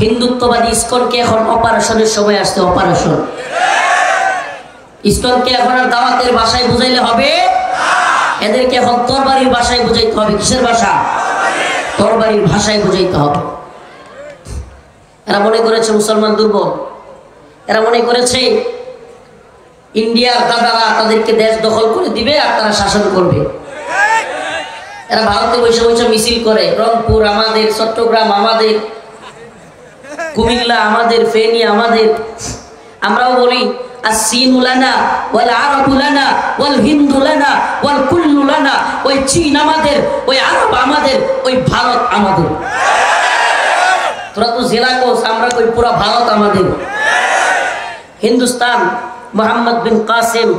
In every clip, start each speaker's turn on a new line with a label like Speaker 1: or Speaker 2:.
Speaker 1: হিন্দুত্ববাদী ইসকনকে এখন অপারেশনের সময় আসছে। অপারেশন ইসকনকে এখন আর দাওয়াতের ভাষায় বুঝাইলে হবে, এদেরকে এখন তরবারির ভাষায় বুঝাইতে হবে। কিসের ভাষা? তরবারির ভাষায় বুঝাইতে হবে। এরা মনে করেছে মুসলমান দুর্বল, এরা মনে করেছে ইন্ডিয়ার দাদারা তাদেরকে দেশ দখল করে দিবে আর তারা শাসন করবে। এরা ভারতে বসে বসে মিছিল করে, রংপুর আমাদের, চট্টগ্রাম আমাদের, কুমিল্লা আমাদের, ফেনী আমাদের। আমরাও বলি আসসিনু লানা ওয়াল আরাবু লানা ওয়াল হিন্দু লানা ওয়াল কুল্লু লানা। ওই চীন আমাদের, ওই আরব আমাদের, ওই ভারত আমাদের। তোরা তো জেলা কোষ, আমরা কই পুরা ভারত আমাদের। হিন্দুস্তান মোহাম্মদ বিন কাসেম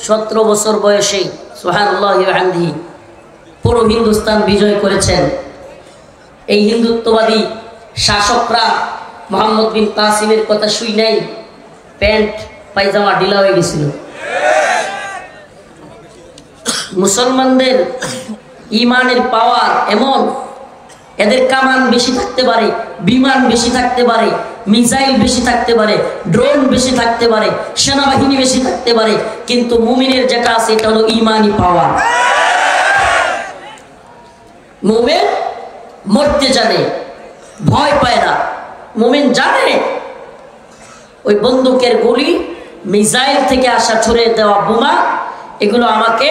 Speaker 1: 17 বছর বয়সে সুবহানাল্লাহি ওয়া বিহামদিহি পুরো হিন্দুস্তান বিজয় করেছেন। এই হিন্দুত্ববাদী শাসকরা মোহাম্মদ বিন কাসিমের কথা শুই নাই, প্যান্ট পায়জামা ঢিলা হয়ে গেছিল। মুসলমানদের ইমানের পাওয়ার এমন, এদের কামান বেশি থাকতে পারে, বিমান বেশি থাকতে পারে, মিসাইল বেশি থাকতে পারে, ড্রোন বেশি থাকতে পারে, সেনাবাহিনী বেশি থাকতে পারে, কিন্তু মুমিনের যেটা আছে এটা হলো ইমানি পাওয়ার। মুমিন মরতে জানে, ভয় পায় না। মুমিন জানে ওই বন্দুকের গুলি, মিসাইল থেকে আসা ছুড়ে দেওয়া বোমা, এগুলো আমাকে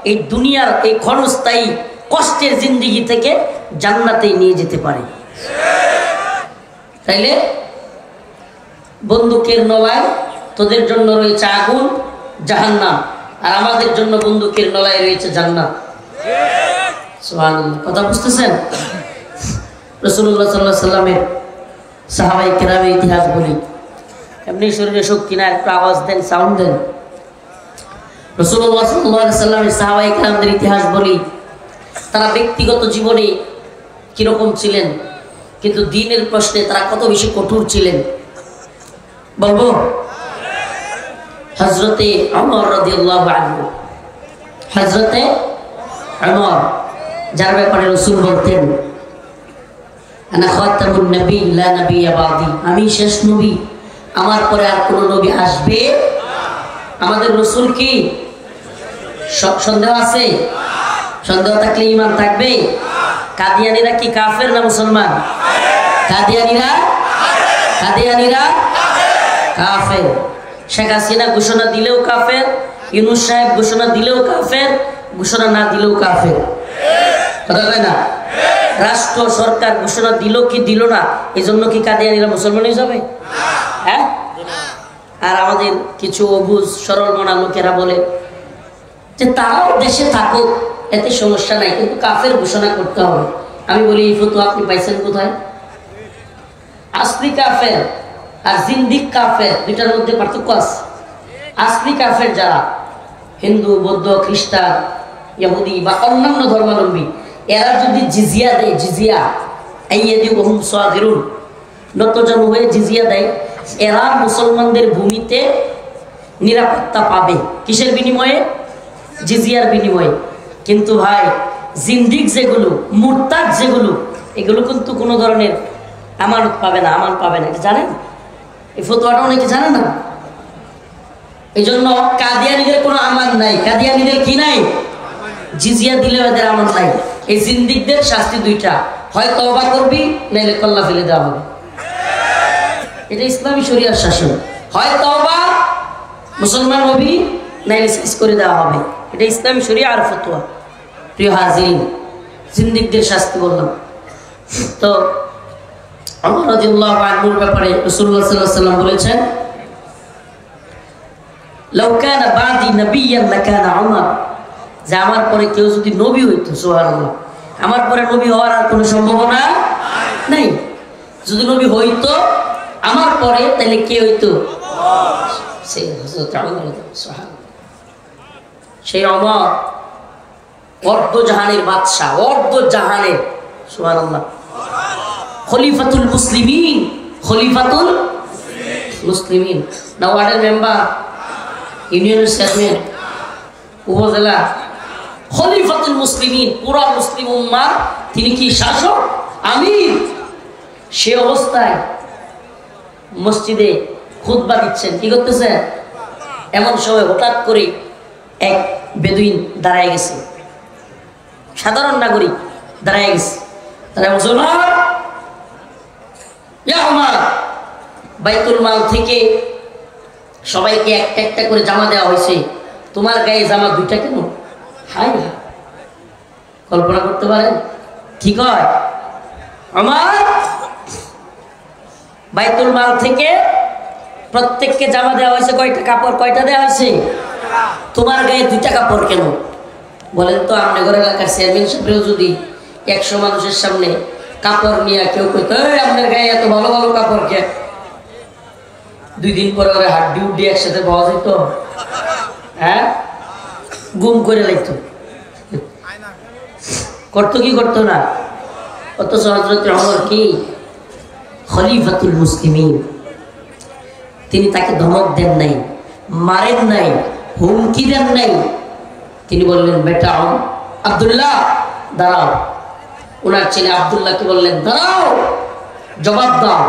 Speaker 1: এই দুনিয়ার এই ক্ষণস্থায়ী কষ্টের জিন্দেগি থেকে জান্নাতে নিয়ে যেতে পারে। তাইলে বন্দুকের নলায় তোদের জন্য রয়েছে আগুন জাহান্নাম, আর আমাদের জন্য বন্দুকের নলায় রয়েছে জান্নাত। সুবহানাল্লাহ, কথা বুঝতেছেন? রাসূলুল্লাহ সাল্লাল্লাহু আলাইহি সাল্লামের সাহাবায়ে কেরামের ইতিহাস বলি। এমনি শরীরে শক্তি না, একটু আওয়াজ দেন, সাউন্ড দেন। রাসূলুল্লাহ সাল্লাল্লাহু আলাইহি সাল্লামের সাহাবায়ে কেরামদের ইতিহাস বলি। তারা ব্যক্তিগত জীবনে কিরকম ছিলেন, কিন্তু দ্বীনের প্রশ্নে তারা কত বেশি কঠোর ছিলেন বলবো। হযরতে ওমর রাদিয়াল্লাহু আনহু, হযরতে ওমর, যার ব্যাপারে রাসূল বলতেন আনা খাতামুন নবী লা নবিয়্যা বাদি, আমি শেষ নবী, আমার পরে আর কোন নবী আসবে না। আমাদের রাসূল কি সন্দেহ আছে? সন্দেহ থাকলে ঈমান থাকবে? কাদিয়ানীরা কি কাফের না মুসলমান? কাদিয়ানীরা কাফের। শেখ হাসিনা ঘোষণা দিলেও কাফের, ইউনূস সাহেব ঘোষণা দিলেও কাফের, ঘোষণা না দিলেও কাফের। কথা কয় না? রাষ্ট্র সরকার ঘোষণা দিল কি দিল না, এই জন্য কি কাদিয়ানীরা মুসলমান হয়ে যাবে? হ্যাঁ। আর আমাদের কিছু অবুঝ সরল মনা লোকেরা বলে যে তারাও দেশে থাকুক, এতে সমস্যা নাই, কিন্তু কাফের ঘোষণা করতে হবে। আমি বলি এই ফতোয়া আপনি পাইছেন কোথায়? আসলি কাফের আর জিন্দিক কাফের দুইটার মধ্যে পার্থক্য আছে। আসলি কাফের যারা হিন্দু, বৌদ্ধ, খ্রিস্টান, ইহুদি বা অন্যান্য ধর্মাবলম্বী, এরা যদি জিজিয়া দেয়, জিজিয়া আইয়াদিহুম সাগিরুন, নতজানু হয়ে জিজিয়া দেয়, এরা মুসলমানদের ভূমিতে নিরাপত্তা পাবে। কিসের বিনিময়ে? জিজিয়ার বিনিময়ে। কিন্তু ভাই জিন্দিক যেগুলো, মুরতাদ যেগুলো, এগুলো কিন্তু কোনো ধরনের আমানত পাবে না, আমান পাবে না। জানেন এই ফতোয়াটা অনেকে জানে না। এই জন্য কাদিয়ানীদের কোনো আমান নাই। কাদিয়ানীদের কি নাই? জিজিয়া দিলেও এদের আমান নাই। এই জিন্দিকদের শাস্তি দুইটা, হয় তওবা করবি নাইলে কল্লা ফেলে দেওয়া হবে। এটা ইসলামী শরিয়ার শাসন। হয় তওবা, মুসলমান হবি, নাইলে শেষ করে দেওয়া হবে। এটা ইসলামী শরিয়া আর ফতোয়া। প্রিয় হাজিরিন, জিন্দিকদের শাস্তি বললাম। তো ওমর রাদিয়াল্লাহু আনহুর ব্যাপারে রাসূলুল্লাহ সাল্লাল্লাহু আলাইহি ওয়াসাল্লাম বলেছেন, লাউ কানা বাদি নাবিয়্যান লাকানা ওমর, যে আমার পরে কেউ যদি নবী হইতো, সুবহানাল্লাহ, আমার পরে নবী হওয়ার আর কোনো সম্ভাবনা নাই। যদি নবী হইতো আমার পরে, তাহলে কে হইতো? সেই হযরত ওমর, সুবহানাল্লাহ। সেই ওমর অর্ধ জাহানের বাদশা, অর্ধ জাহানের, সুবহানাল্লাহ, খলিফাতুল মুসলিমিন, খলিফাতুল মুসলিমিন, না ওয়ার্ডের মেম্বার, ইউনিয়নের চেয়ারম্যান, উপজেলা, খলিফাতুল মুসলিমিন, পুরা মুসলিম উম্মাহ তিনি কি শাসক, আমির। সে অবস্থায় মসজিদে খুতবা দিচ্ছেন, কি করতেছেন? এমন সময় হঠাৎ করে এক বেদুইন দাঁড়ায় গেছে, সাধারণ নাগরিক দাঁড়ায় গেছে। তারা মুসলমান, ইয়া উমর, বাইতুল মাল থেকে সবাইকে একটা একটা করে জামা দেওয়া হয়েছে, তোমার গায়ে জামা দুইটা কেন? হাই হাই, কল্পনা করতে পারেন? ঠিক হয় আমার বাইতুল মাল থেকে প্রত্যেককে জামা দেওয়া হয়েছে, কয়টা কাপড়? কয়টা দেওয়া হয়েছে? তোমার গায়ে দুইটা কাপড় কেন? বলেন তো, আপনার ঘরের এলাকার চেয়ারম্যান সাহেবও যদি 100 মানুষের সামনে কাপড় নিয়ে কেউ কইত আপনার গায়ে এত ভালো ভালো কাপড় কে, 2 দিন পরে ওরা হাড্ডি উড্ডি একসাথে পাওয়া যেত, হ্যাঁ, গুম করে লাগতো। করতো কি করতো না? অথচ হযরত ওমর কি খলিফাতুল মুসলিমিন, তিনি তাকে ধমক দেন নাই, মারেন নাই, হুমকি দেন নাই। তিনি বললেন, বেটা আব্দুল্লাহ দাঁড়াও। ওনার ছেলে আব্দুল্লাহকে বললেন, দাঁড়াও, জবাব দাও।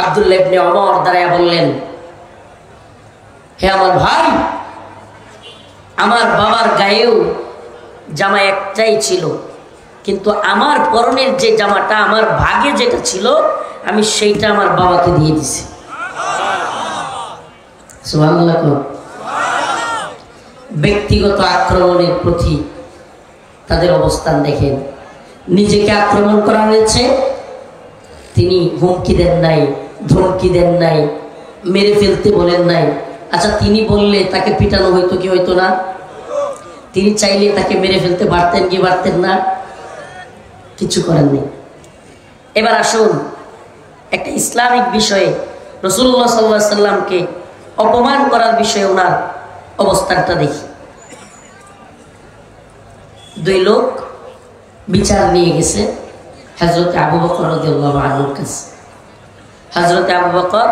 Speaker 1: আব্দুল্লাহ ইবনে ওমর দাঁড়ায় বললেন, হে আমার ভাই, আমার বাবার গায়েও জামা একটাই ছিল, কিন্তু আমার পরনের যে জামাটা, আমার ভাগে যেটা ছিল, আমি সেইটা আমার বাবাকে দিয়ে দিছি। সুবহানাল্লাহ। ব্যক্তিগত আক্রমণের প্রতি তাদের অবস্থান দেখেন। নিজেকে আক্রমণ করা হয়েছে, তিনি হুমকি দেন নাই, ধমকি দেন নাই, মেরে ফেলতে বলেন নাই। আচ্ছা, তিনি বললে তাকে পিটানো হইতো কি হইতো না? তিনি চাইলে তাকে মেরে ফেলতে পারতেন কি পারতেন না? কিছু করেন নেই। এবার আসুন একটা ইসলামিক বিষয়ে রাসূলুল্লাহ সাল্লাল্লাহু আলাইহি সাল্লামকে অপমান করার বিষয়ে ওনার অবস্থানটা দেখি। 2 লোক বিচার নিয়ে গেছে হযরত আবু বকর রাদিয়াল্লাহু আনহুর কাছে। হযরত আবু বকর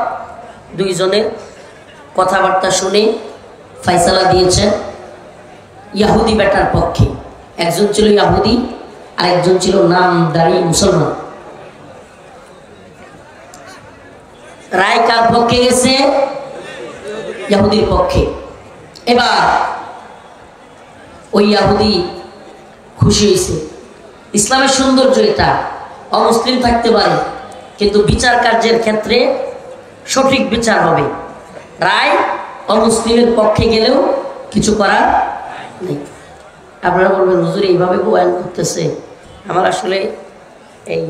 Speaker 1: 2 জনের কথাবার্তা শুনে ফয়সালা দিয়েছেন ইহুদি বেটার পক্ষে। একজন ছিল ইহুদি, আর একজন ছিল নামদারি মুসলমান। রায় কার পক্ষে গেছে? ইহুদির পক্ষে। এবার ওই ইহুদি খুশি হয়েছে। ইসলামের সৌন্দর্য এটা, অমুসলিম থাকতে পারে, কিন্তু বিচার কার্যের ক্ষেত্রে সঠিক বিচার হবে। রায় অমুসলিমের পক্ষে গেলেও কিছু করার নেই। আপনারা বলবেন, হুজুর এইভাবে বয়ান করতেছে। আমার আসলে এই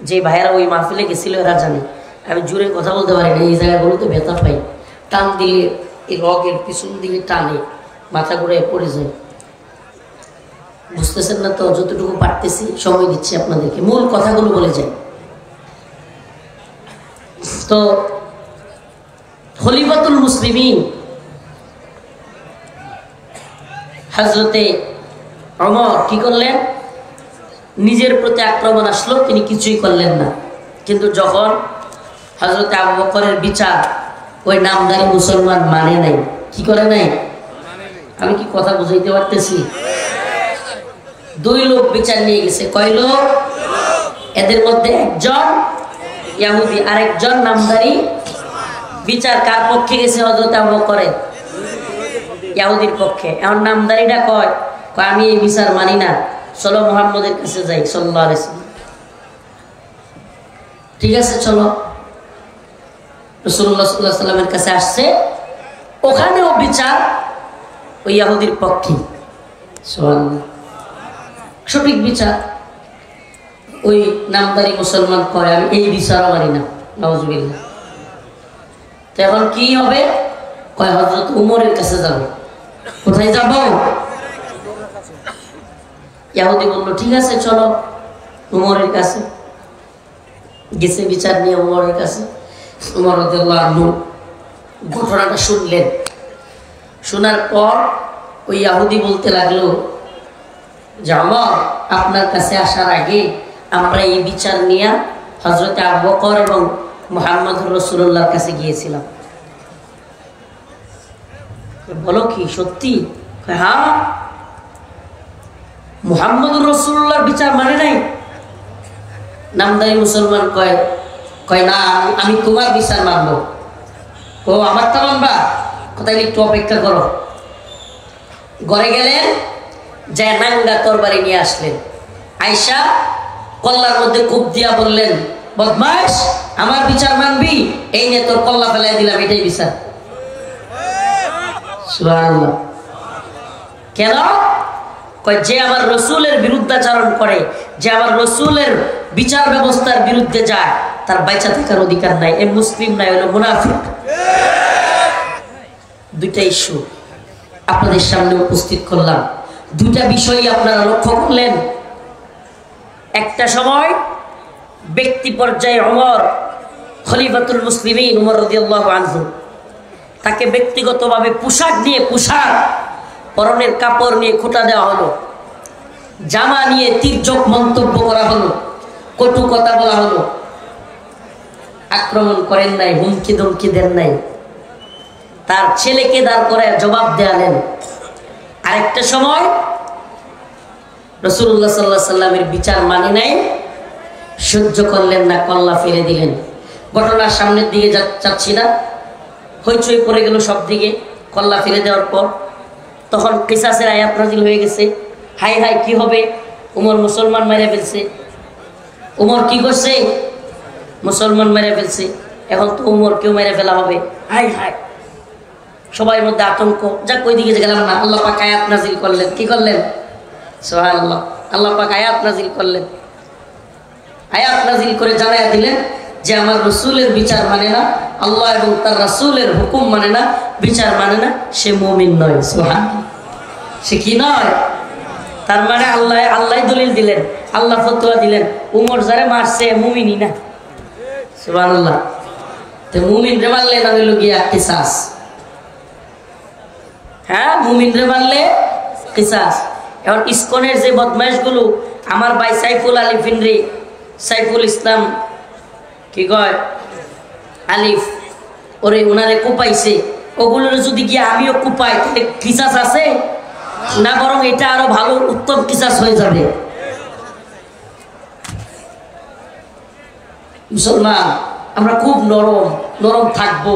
Speaker 1: যে ভাইয়েরা ওই মাহফিলে গেছিল এরা জানে, আমি জোরে কথা বলতে পারি না, এই জায়গাগুলোতে ব্যথা পাই। টান দিলে এই রগের পিছন দিকে টানে, মাথা ঘুরে পড়ে যায়। বুঝতেছেন না তো? যতটুকু পারতেছি সময় দিচ্ছি আপনাদেরকে, মূল কথাগুলো বলে যাই। তো খলিফাতুল মুসলিমিন হযরতে ওমর কি করলেন? নিজের প্রতি আক্রমণ আসলো, তিনি কিছুই করলেন না। কিন্তু যখন হযরতে আবু বকরের বিচার ওই নামদারি মুসলমান মানে নাই, কি করে নাই? আমি কি কথা বুঝাইতে পারতেছি? 2 লোক বিচার নিয়ে গেছে। কয় লোক? এদের মধ্যে একজন ইহুদি, আরেকজন নামদারি। বিচার কার পক্ষে গেছে? হযরত আবু বকরের, ইহুদির পক্ষে। এখন নামদারিটা কয়, আমি এই বিচার মানি না, চলো মুহাম্মদের কাছে যাই সাল্লাল্লাহু আলাইহি ওয়াসাল্লাম। ঠিক আছে, চলো। রাসূলুল্লাহ সাল্লাল্লাহু আলাইহি ওয়াসাল্লামের কাছে আসছে, ওখানেও বিচার ওই ইহুদির পক্ষে। সুবহানাল্লাহ, সঠিক বিচার। ওই নামদারি মুসলমান কয়, আমি এই বিচারও মানি না, নাউজুবিল্লাহ। তো এখন কি হবে? কয় হযরত উমরের কাছে যাব। কোথায় যাব? ইহুদি বলল, ঠিক আছে চলো উমরের কাছে। গেছে বিচার নিয়ে উমরের কাছে। উমর রাদিয়াল্লাহু আনহু ঘটনাটা শুনলেন। শোনার পর ওই ইহুদি বলতে লাগলো যে, ওমর, আপনার কাছে আসার আগে আমরা এই বিচার নিয়ে হযরত আবু বকর এবং মুহাম্মদুর রাসূলুল্লাহর কাছে গিয়েছিলাম। বলো কি সত্যি? হ্যাঁ। মুহাম্মদুর রাসূলুল্লাহর বিচার মানে নাই? নামদারি মুসলমান কয়, কয় না, আমি তোমার বিচার মানবো। ও আমারটা মানবা, কোথায় একটু অপেক্ষা করো। ঘরে গেলেন, যে নাঙ্গা তরবারি নিয়ে আসলেন। আয়েশা কল্লার মধ্যে কূপ দিয়া বললেন, বদমাশ, আমার বিচার মানবি, এই নিয়ে তোর কল্লা ফেলাই দিলাম, এটাই বিচার। সুবহানাল্লাহ। কেন? কয় যে আমার রসুলের বিরুদ্ধাচরণ করে, যে আমার রসুলের বিচার ব্যবস্থার বিরুদ্ধে যায়, তার বাইচা থাকার অধিকার নাই। এ মুসলিম নাই, হলো মুনাফিক। দুইটা ইস্যু আপনাদের সামনে উপস্থিত করলাম। দুইটা বিষয় আপনারা লক্ষ্য করলেন। একটা সময় ব্যক্তি পর্যায়ে ওমর খলিফাতুল মুসলিমিন ওমর রাদিয়াল্লাহু আনহু, তাকে ব্যক্তিগতভাবে পোশাক দিয়ে, পোশাক পরনের কাপড় নিয়ে খোঁটা দেওয়া হলো, জামা নিয়ে তির্যক মন্তব্য করা হলো, কটু কথা বলা হলো। আক্রমণ করেন নাই, হুমকি ধমকি দেন নাই, তার ছেলেকে দাঁড় করে জবাব দেয়ালেন। আরেকটা সময় রাসূলুল্লাহ সাল্লাল্লাহু আলাইহি সাল্লামের বিচার মানে নাই, সহ্য করলেন না, কল্লা ফেলে দিলেন। ঘটনার সামনের দিকে যাচ্ছি না, হইচই পড়ে গেল সব দিকে কল্লা ফেলে দেওয়ার পর। তখন কিসাসের আয়াত নাযিল হয়ে গেছে। হাই হাই, কি হবে? উমর মুসলমান মেরে ফেলছে। উমর কি করছে? মুসলমান মেরে ফেলছে। এখন তো উমর কেউ মেরে ফেলা হবে। হাই হাই, সবাই মধ্যে আতঙ্ক। যাক, ওই দিকে গেলাম না। আল্লাহ পাক আয়াত নাযিল করলেন। কি করলেন? সুবহানাল্লাহ। আল্লাহ পাক আয়াত নাযিল করলেন। আয়াত নাযিল করে জানায়া দিলেন যে আমার রসুলের বিচার মানে না, আল্লাহ এবং তার রাসূলের হুকুম মানে না, বিচার মানে না, সে মুমিন নয়। সুবহানাল্লাহ। সে কি নয়? তার মানে আল্লাহ দলিল দিলেন, আল্লাহ ফতোয়া দিলেন, উমর যারে মারছে মুমিনই না। সুবহানাল্লাহ। তো মুমিন রে মারলে না হইল গিয়া কিসাস। হ্যাঁ, মুমিন রে মারলে কিসাস। এখন ইসকনের যে বদমাইশগুলো, আমার ভাই সাইফুল আলী ফিনরি, সাইফুল ইসলাম কি কয় আলিফ, ওরে ওনারে কুপাইছে, ওগুলোর যদি গিয়ে আমিও কুপাই, তাহলে কিসাস আছে না? বরং এটা আরো ভালো, উত্তম কিসাস হয়ে যাবে। মুসলমান আমরা খুব নরম নরম থাকবো,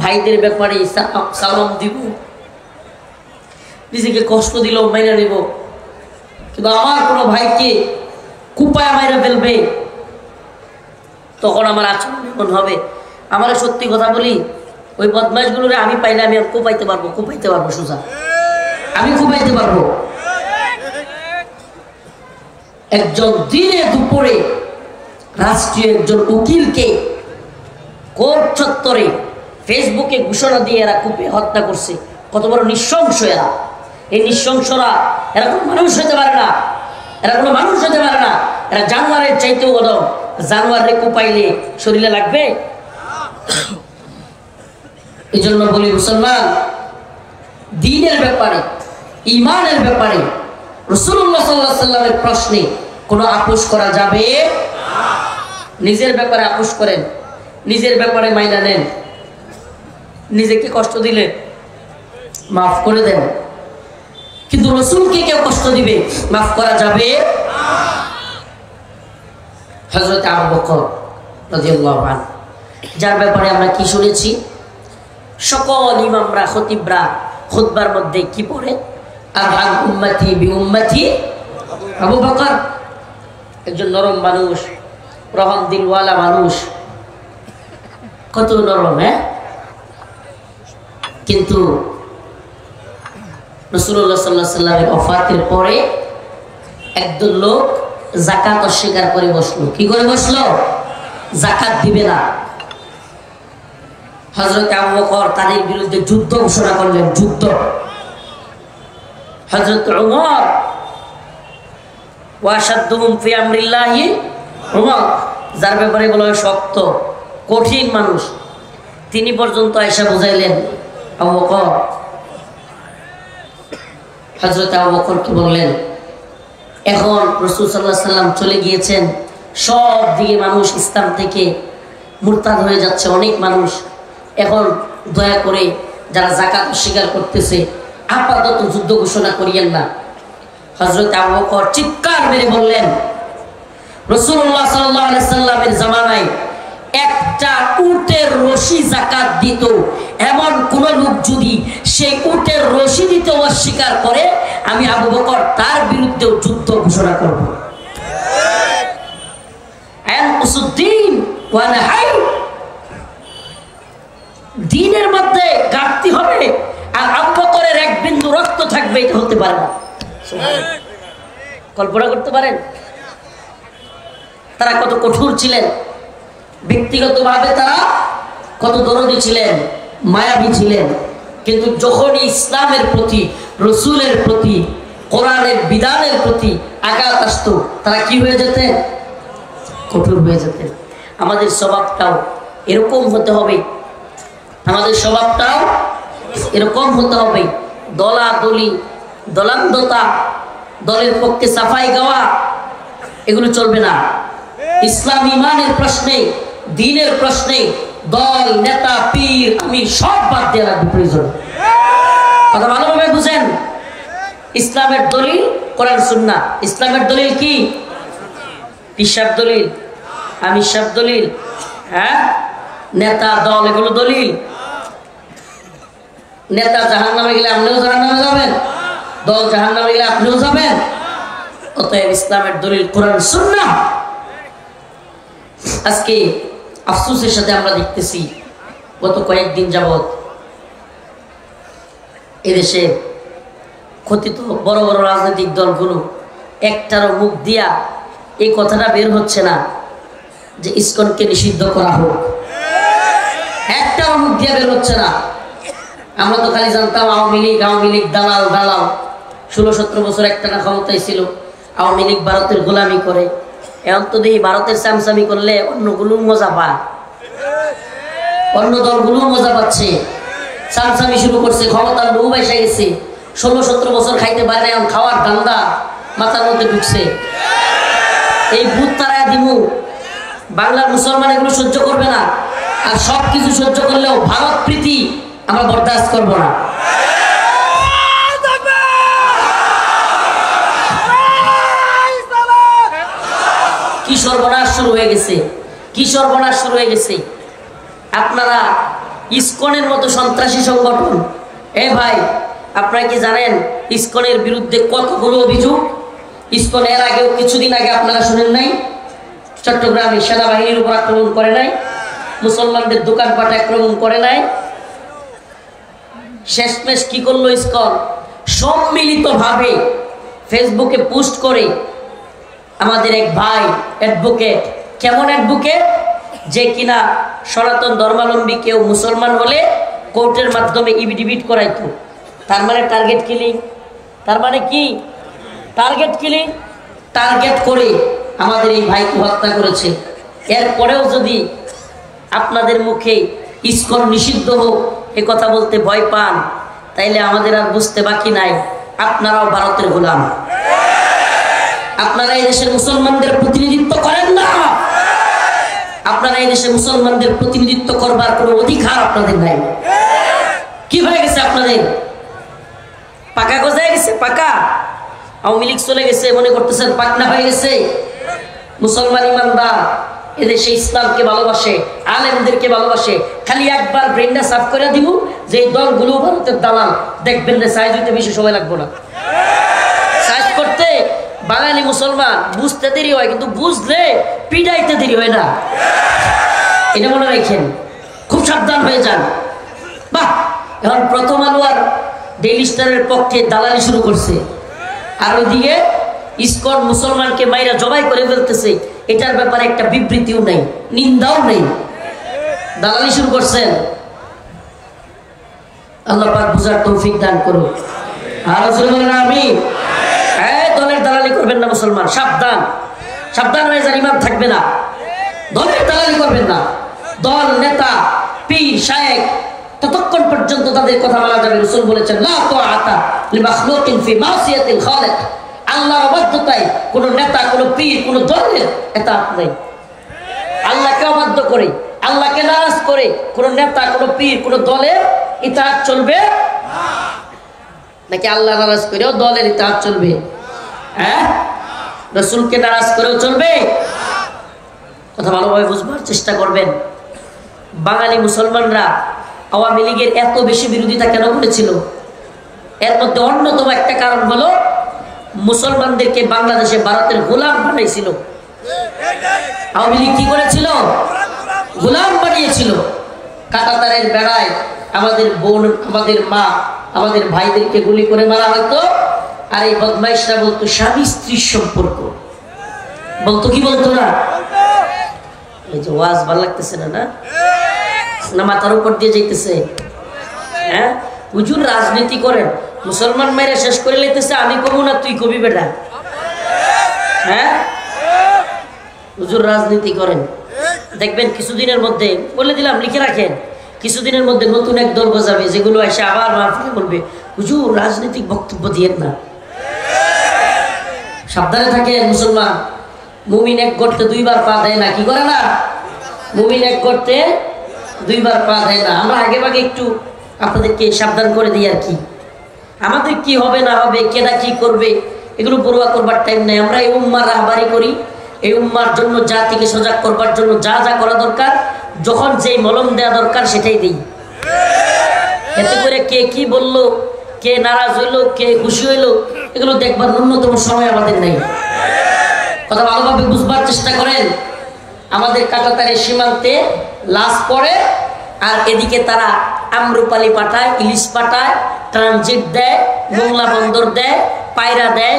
Speaker 1: ভাইদের ব্যাপারে সালাম দিব, নিজেকে কষ্ট দিলেও মেনে নেব। কিন্তু আমার কোনো ভাইকে কুপায় মাইরে ফেলবে, তখন আমার আচরণ এমন হবে। আমার সত্যি কথা বলি, ওই বদমাইশগুলোরে আমি পাইলে আমি কুপাইতে পারবো, সোজা আমি কুপাইতে পারবো। একজন দিনে দুপুরে রাষ্ট্রীয় একজন উকিলকে কোর্ট চত্বরে ফেসবুকে ঘোষণা দিয়ে এরা কুপে হত্যা করছে। কত বড় নৃশংস এরা! এই নৃশংসরা, এরা কোনো মানুষ হতে পারে না, এরা কোনো মানুষ হতে পারে না। এরা জানোয়ারের চাইতেও অদম। জানোয়ারে কুপাইলে শরীরে লাগবে? এই জন্য বলি মুসলমান, দ্বীনের ব্যাপারে, ঈমানের ব্যাপারে রাসূলুল্লাহ সাল্লাল্লাহু আলাইহি সাল্লামের প্রশ্নে কোনো আপোষ করা যাবে না। নিজের ব্যাপারে আপোষ করেন, নিজের ব্যাপারে মাইনা নেন, নিজেকে কষ্ট দিলে মাফ করে দেন, কিন্তু রাসূলকে কেউ কষ্ট দিবে, মাফ করা যাবে না। হযরত আবু বকর রাদিয়াল্লাহু আনহু, যার ব্যাপারে আমরা কি শুনেছি, সকল ইমামরা, খতিবরা খুতবার মধ্যে কি পড়ে? আরহাম উম্মতি বি উম্মতি আবু বকর। একজন নরম মানুষ, রহম দিলওয়ালা মানুষ, কত নরম। হ্যাঁ, কিন্তু রাসূলুল্লাহ সাল্লাল্লাহু আলাইহি সাল্লামের ওফাতের পরে একদল লোক যাকাত অস্বীকার করে বসলো। কি করে বসলো? যাকাত দিবে না। হযরত আবু বকর তাদের বিরুদ্ধে যুদ্ধ ঘোষণা করলেন, যুদ্ধ। হযরত উমর, ওয়াশাদ্দুহুম ফি আমরিল্লাহি উমর, যার ব্যাপারে বলা হয় শক্ত কঠিন মানুষ, তিনি পর্যন্ত আয়েশা বুঝাইলেন আবু বকর। হযরত আবু বকর কি বললেন? এখন রাসূল সাল্লাল্লাহু আলাইহি সাল্লাম চলে গিয়েছেন, সব দিকে মানুষ ইসলাম থেকে মুরতাদ হয়ে যাচ্ছে, অনেক মানুষ। এখন দয়া করে যারা যাকাত অস্বীকার করতেছে, আপাতত যুদ্ধ ঘোষণা করিয়েন না। হযরত আবু বকর চিৎকার মেরে বললেন, রাসূলুল্লাহ সাল্লাল্লাহু আলাইহি সাল্লামের জামানায় একটা উটের রশি যাকাত দিত, এমন কোন লোক যদি সেই উটের রশি দিতে অস্বীকার করে, আমি আবু বকর তার বিরুদ্ধে যুদ্ধ ঘোষণা করব। দ্বীনের মধ্যে ঘাটতি হবে আর আবু বকরের এক বিন্দু রক্ত থাকবে, এটা হতে পারে না। কল্পনা করতে পারেন তারা কত কঠোর ছিলেন, ব্যক্তিগতভাবে তারা কত দরদী ছিলেন, মায়াবী ছিলেন, কিন্তু যখনই ইসলামের প্রতি, রসুলের প্রতি, কোরআনের বিধানের প্রতি আঘাত আসত, তারা কি হয়ে যেতেন? কঠোর হয়ে যেতেন। আমাদের স্বভাবটাও এরকম হতে হবে, আমাদের স্বভাবটাও এরকম হতে হবে। দলাদলি, দলান্ধতা, দলের পক্ষে সাফাই গাওয়া, এগুলো চলবে না। ইসলাম ইমানের প্রশ্নে, দ্বীনের প্রশ্নে দল, নেতা, পীর, আমি সব বাদ দিয়ে রাখবো প্রয়োজন। কথা ভালোভাবে বুঝেন। ইসলামের দলিল কোরআন সুন্নাহ। ইসলামের দলিল কি? পিসাব দলিল, আমি সব দলিল, হ্যাঁ, নেতা, দল, এগুলো দলিল। নেতা জাহান্নামে গেলে আপনিও জাহান্নামে যাবেন, দল জাহান্নামে গেলে আপনিও যাবেন। অতএব ইসলামের দলিল কোরআন সুন্নাহ। আজকে আফসোসের সাথে আমরা দেখতেছি গত কয়েকদিন যাবৎ এদেশে কথিত বড় বড় রাজনৈতিক দলগুলো একটারও মুখ দিয়া এই কথাটা বের হচ্ছে না যে ইসকনকে নিষিদ্ধ করা হোক। একটাও মুখ দিয়া বের হচ্ছে না। আমরা তো খালি জানতাম আওয়ামী লীগ দালাল দালাল, 16-17 বছর একটানা ক্ষমতায় ছিল। আওয়ামী লীগ ভারতের গোলামি করে, এখন তো দেখি ভারতের চামচামি করলে অন্যগুলো মজা পায়, অন্য দলগুলো মজা পাচ্ছে, চামচামি শুরু করছে, ক্ষমতার লোভ এসে গেছে। 16-17 বছর খাইতে পারে না, এখন খাওয়ার ধান্দা মাথার মধ্যে ঢুকছে। এই ভূত তারায় দিমু, বাংলার মুসলমান এগুলো সহ্য করবে না। আর সব কিছু সহ্য করলেও ভারত প্রীতি আমরা বরদাস্ত করবো না। কি সর্বনাশ শুরু হয়ে গেছে, কি সর্বনাশ শুরু হয়ে গেছে। আপনারা ইসকনের মতো সন্ত্রাসী সংগঠন, এ ভাই আপনারা কি জানেন ইসকনের বিরুদ্ধে কতগুলো অভিযোগ? ইসকন এর আগেও কিছুদিন আগে আপনারা শুনেন নাই, চট্টগ্রামে সেনাবাহিনীর উপর আক্রমণ করে নাই, মুসলমানদের দোকানপাট আক্রমণ করে নাই। শেষমেশ কি করলো ইসকন? সম্মিলিতভাবে ফেসবুকে পোস্ট করে আমাদের এক ভাই অ্যাডভোকেট, কেমন অ্যাডভোকেট, যে কিনা সনাতন ধর্মাবলম্বী কেউ মুসলমান হলে কোর্টের মাধ্যমে ইভিডিভিট করাইতো। তার মানে টার্গেট কিলিং। তার মানে কি? Target killing. টার্গেট করে আমাদের এই ভাইকে হত্যা করেছে। এরপরেও যদি আপনাদের মুখে ইসকন নিষিদ্ধ হোক এ কথা বলতে ভয় পান, তাইলে আমাদের আর বুঝতে বাকি নাই আপনারাও ভারতের গোলাম। আপনারা এই দেশের মুসলমানদের প্রতিনিধিত্ব করেন না, আপনারা এই দেশের মুসলমানদের প্রতিনিধিত্ব করবার কোনো অধিকার আপনাদের নাই। কি হয়ে গেছে আপনাদের? পাকা গজায় গেছে, পাকা। আওয়ামী লীগ চলে গেছে, মনে করতেছেন পাকনা হয়ে গেছে। মুসলমান ইমানদার এদেশে ইসলামকে ভালোবাসে, আলেমদেরকে ভালোবাসে। খালি একবার ব্রেনটা সাফ করে দিব যে এই দলগুলো ভারতের দালাল, দেখবেন না সাইজ হইতে বেশি সময় লাগবে না। সাইজ করতে বাঙালি মুসলমান বুঝতে দেরি হয়, কিন্তু বুঝলে পিড়াইতে দেরি হয় না। এটা মনে রাখেন, খুব সাবধান হয়ে যান। বাহ, এখন প্রথম আলো আর ডেইলি স্টারের পক্ষে দালালি শুরু করছে, আর ওইদিকে ইসকন মুসলমানকে মাইরা জবাই করে ফেলতেছে। এটার ব্যাপারে একটা বিবৃতিও নেই, নিন্দাও নেই, দালালি শুরু করছেন। আল্লাহ পাক বুঝার তৌফিক দান করুন। আর আমি দলের দালালি করবেন না মুসলমান, সাবধান, সাবধান হয়ে যান, ইমান থাকবে না। দলের দালালি করবেন না। দল, নেতা, পীর, শায়েখ ততক্ষণ পর্যন্ত তাদের কথা বলা যাবে। রাসূল বলেছেন লা তাআতা লিমাখলুকিন ফি মাসিয়াতিল খালিক। আল্লাহর অবাধ্যতায় কোন নেতা, কোন পীর, কোন দলের ইতাআত নাই। আল্লাহকে অবাধ্য করে, আল্লাহকে নারাজ করে কোন নেতা, কোন পীর, কোন দলের ইতাআত চলবে না। নাকি আল্লাহ নারাজ করেও দলের ইতাআত চলবে? হ্যাঁ, রাসূলকে নারাজ করেও চলবে? কথা ভালোভাবে বুঝবার চেষ্টা করবেন। বাঙালি মুসলমানরা আওয়ামী লীগের এত বেশি বিরোধিতা কেন করেছিল? এর মধ্যে অন্যতম একটা কারণ হলো মুসলমানদেরকে বাংলাদেশে ভারতের গোলাম বানাইছিল। আওয়ামী লীগ কি করেছিল? গোলাম বানিয়েছিল। কাঁটাতারের বেড়ায় আমাদের বোন, আমাদের মা, আমাদের ভাইদেরকে গুলি করে মারা হয়তো, আর এই বদমাইশরা বলতো স্বামী স্ত্রীর সম্পর্ক। বলতো কি বলতো না? এই যে ওয়াজ ভালো লাগতেছে না, না না মাথার উপর দিয়ে যাইতেছে। হ্যাঁ, হুজুর রাজনীতি করেন, মুসলমান মেয়েরা শেষ করে লেতেছে, আমি কবু না তুই কবি বেটা। হ্যাঁ, হুজুর রাজনীতি করেন, দেখবেন কিছুদিনের মধ্যে, বলে দিলাম লিখে রাখেন, কিছুদিনের মধ্যে নতুন এক দল গজাবে, যেগুলো এসে আবার মাহফিলে বলবে হুজুর রাজনৈতিক বক্তব্য দিয়েন না। সাবধানে থাকেন মুসলমান। মুমিন এক গর্তে দুইবার পা দেয় না, কি করে না? মুমিন এক গর্তে দুইবার পা দেয় না। আমরা আগে ভাগে একটু আপনাদেরকে সাবধান করে দিই আর কি। আমাদের কি হবে না হবে, কেডা কি করবে, এগুলো পরোয়া করবার টাইম নেই। আমরা এই উম্মার রাহবারি করি, এই উম্মার জন্য জাতিকে সজাগ করবার জন্য যা যা করা দরকার, যখন যেই মলম দেওয়া দরকার সেটাই দিই। এতে করে কে কি বললো, কে নারাজ হইলো, কে খুশি হইলো, এগুলো দেখবার ন্যূনতম সময় আমাদের নেই। কথা ভালোভাবে বুঝবার চেষ্টা করেন। আমাদের কাঁটাতারের সীমান্তে লাশ পড়ে, আর এদিকে তারা আমরুপালি পাঠায়, ইলিশ পাঠায়, ট্রানজিট দেয়, মোংলা বন্দর দেয়, পায়রা দেয়,